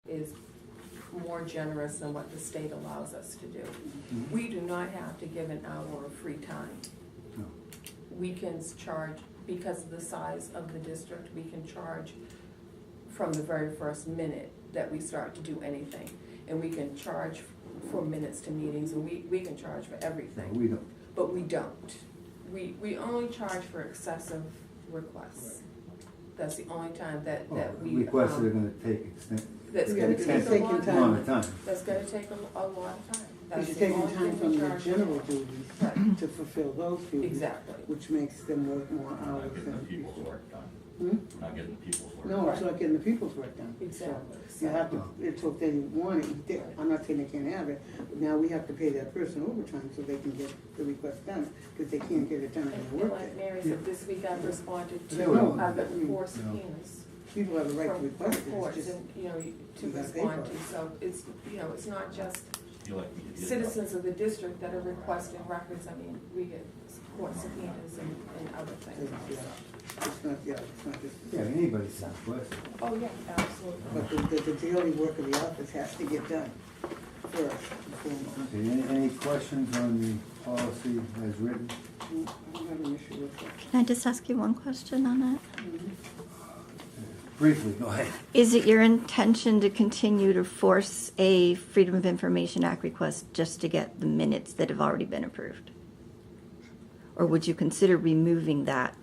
is more generous than what the state allows us to do. Mhm. We do not have to give an hour of free time. No. We can charge, because of the size of the district, we can charge from the very first minute that we start to do anything. And we can charge for minutes to meetings, and we can charge for No, everything, we don't. but we don't. We only charge for excessive requests. That's the only time that we. Requests that are gonna take That's Yeah, gonna it's take a taking lot, time. long time. that's gonna take a lot of time. That's Because the you're taking only time thing from we the charge general for. duties Right. to fulfill those duties. Exactly. Which makes them work more hours Not getting the than people's before. work done. Hmm? Not getting the people's work No, done. it's not getting the people's work done. Exactly. So you have to, it's what they want it, I'm not saying they can't have it, but now we have to pay that person overtime so they can get the request done, because they can't get it done in And their work like day. Mary said, this week I've responded Yeah, to, well, I've got four no. subpoenas People have the right to from request it, courts it's just, and, to you gotta pay respond for to. it. So it's, it's not just Feel like you did citizens of the district that are requesting records. I mean, we get court subpoenas and other things Yeah. also. It's not, yeah, it's not just. Yeah, anybody's request. Oh, yeah, absolutely. But the daily work of the office has to get done first and foremost. Okay, any questions on the policy as written? I don't have an issue with that. Can I just ask you one question on that? Briefly, go ahead. Is it your intention to continue to force a Freedom of Information Act request just to get the minutes that have already been approved? Or would you consider removing that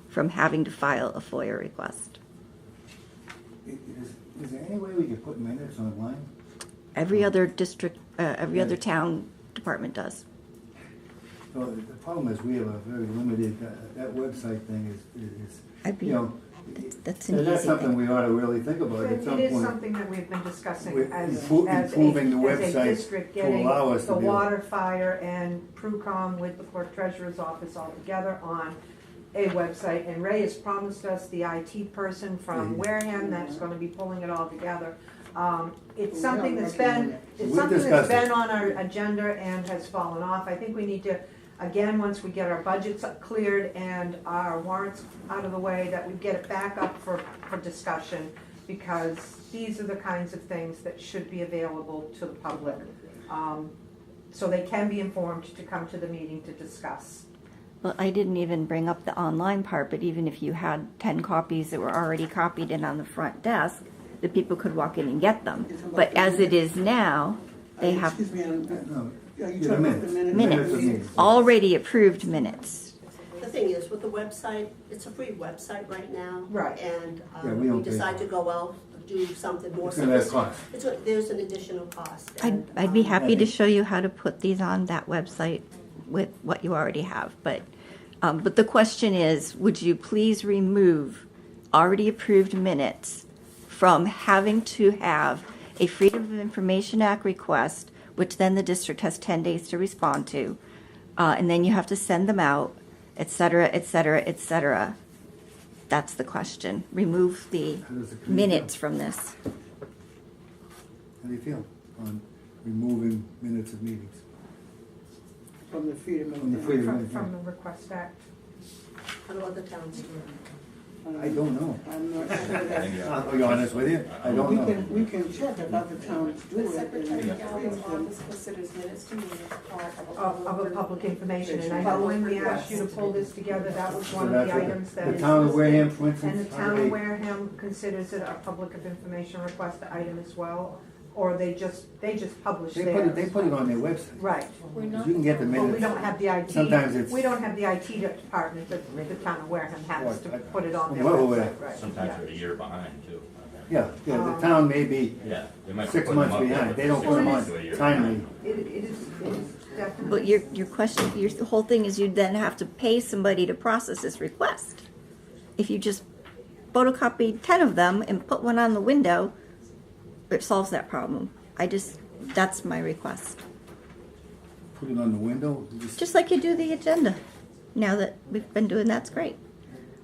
from having to file a FOIA request? Is there any way we could put minutes online? Every other district, every other town department does. So the problem is we have a very limited, that website thing is, I'd be- you know, That's an and that's easy something thing. we ought to really think about at some It is point. something that we've been discussing With as improving the a website district, to getting allow us to the be able- water, fire, and PRUCOM with the clerk treasurer's office all together on a website. And Ray has promised us the IT person from Mhm. Wareham that's gonna be pulling it all together. It's We something are that's working on been, it. it's We've something that's discussed it. been on our agenda and has fallen off. I think we need to, again, once we get our budgets cleared and our warrants out of the way, that we get it back up for discussion, because these are the kinds of things that should be available to the public, so they can be informed to come to the meeting to discuss. Well, I didn't even bring up the online part, but even if you had 10 copies that were already copied in on the front desk, the people could walk in and get them. But as it is now, they have Excuse me, No, are you yeah, talking about the minutes. minutes? minutes, of meetings. already approved minutes. The thing is, with the website, it's a free website right now. Right. And Yeah, we we don't pay decide for to it. go out, do something more It's gonna have sophisticated. cost. There's an additional cost. I'd, and, I'd be happy to Okay. show you how to put these on that website with what you already have, but the question is, would you please remove already approved minutes from having to have a Freedom of Information Act request, which then the district has 10 days to respond to, and then you have to send them out, et cetera, et cetera, et cetera. That's the question. Remove the How does the committee minutes feel? from this. How do you feel on removing minutes of meetings? From the freedom of. From the freedom From the request act. How do other towns do it? I don't know. I'm not sure that. I'll be honest with you, I don't know. We can check if other towns do The it. Secretary and Galvin's freeze them. office considers minutes to meetings part Of a public information, and I know when we asked you to pull this together, that was one of that's the what items that the is town of listed. Wareham, for instance, And the how town they- of Wareham considers it a public of information request item as well, or they just publish They theirs. put it on their website. Right, We're not. You can get the but minutes. we don't have the IT. Sometimes it's- We don't have the IT department that the town of Wareham has to put it on their Well, website, right? Sometimes yeah. they're a year behind too. Yeah, the town may be Yeah. they might be 6 putting months them up there behind, for they don't 6 put them on months to a year timely. behind. It is definitely. But your question, the whole thing is you'd then have to pay somebody to process this request. If you just photocopy 10 of them and put one on the window, it solves that problem. That's my request. Put it on the window. Just like you do the agenda. Now that we've been doing that's great.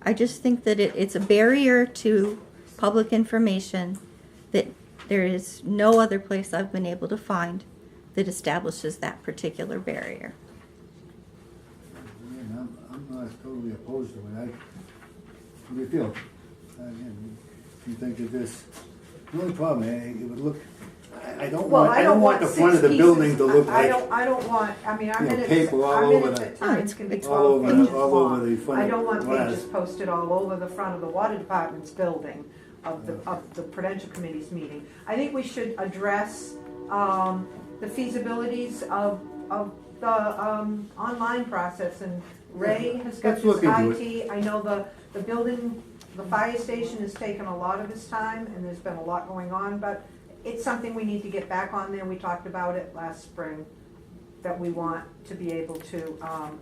I just think that it's a barrier to public information that there is no other place I've been able to find that establishes that particular barrier. I'm not totally opposed to it. How do you feel? Again, you think that this The only problem, it would look, I don't Well, want, I don't want the front of the six building pieces. to look I like, don't want, I mean, our you know, minutes, paper all our over minutes the- at times can be It's twelve all pages over, all over long. the front. I don't want glass. pages posted all over the front of the water department's building of the Prudential Committee's meeting. I think we should address, the feasibilities of the, online process, and Ray has got Let's look this into IT. I know the building, the fire station has taken a lot of his time, and there's been a lot going on, but it's something we need to get back on there. We talked about it last spring, that we want to be able to,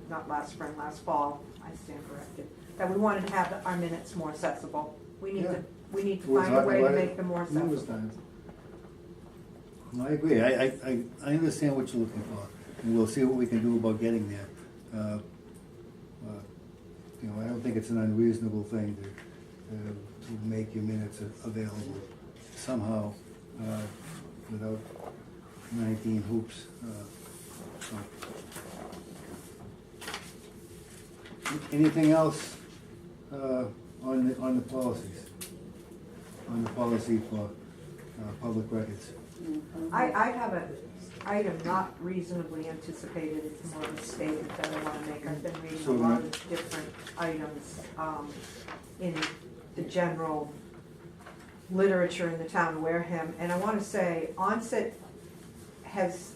not last spring, last fall, I stand corrected, that we wanted to have our minutes more accessible. We need Yeah. to, we need to We'll find a talk way to about it make them more numerous accessible. times. I agree, I understand what you're looking for, and we'll see what we can do about getting there. You know, I don't think it's an unreasonable thing to make your minutes available somehow, without 19 hoops. So. Anything else on the policies? On the policy for public records? I have an item not reasonably anticipated, it's more of a statement that I wanna make. I've been reading a lot of different items, in the general literature in the town of Wareham, and I wanna say, Onset has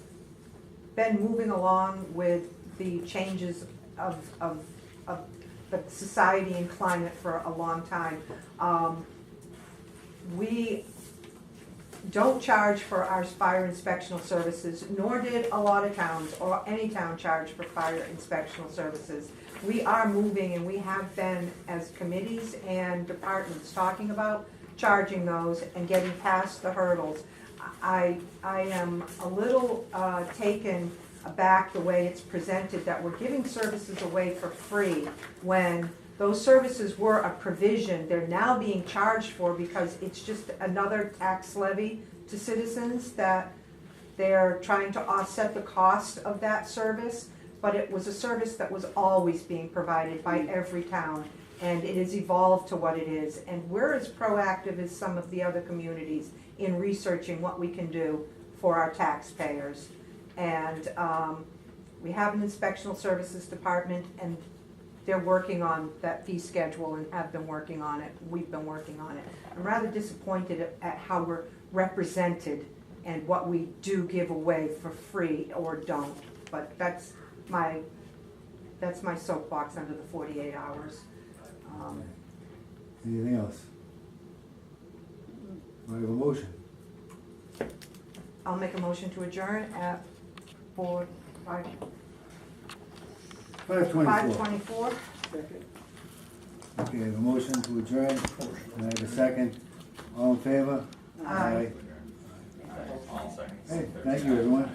been moving along with the changes of the society and climate for a long time. We don't charge for our fire inspectional services, nor did a lot of towns, or any town charge for fire inspectional services. We are moving, and we have been, as committees and departments, talking about charging those and getting past the hurdles. I am a little taken aback the way it's presented, that we're giving services away for free when those services were a provision. They're now being charged for because it's just another tax levy to citizens that they're trying to offset the cost of that service. But it was a service that was always being provided by every town, and it has evolved to what it is. And we're as proactive as some of the other communities in researching what we can do for our taxpayers. And we have an inspectional services department, and they're working on that fee schedule and have been working on it. We've been working on it. I'm rather disappointed at how we're represented and what we do give away for free or don't. But that's my soapbox under the 48 hours. Anything else? Do I have a motion? I'll make a motion to adjourn at 5:24. Second. Okay, I have a motion to adjourn, and I have a second. All in favor? Aye. All second. Hey, thank you, everyone.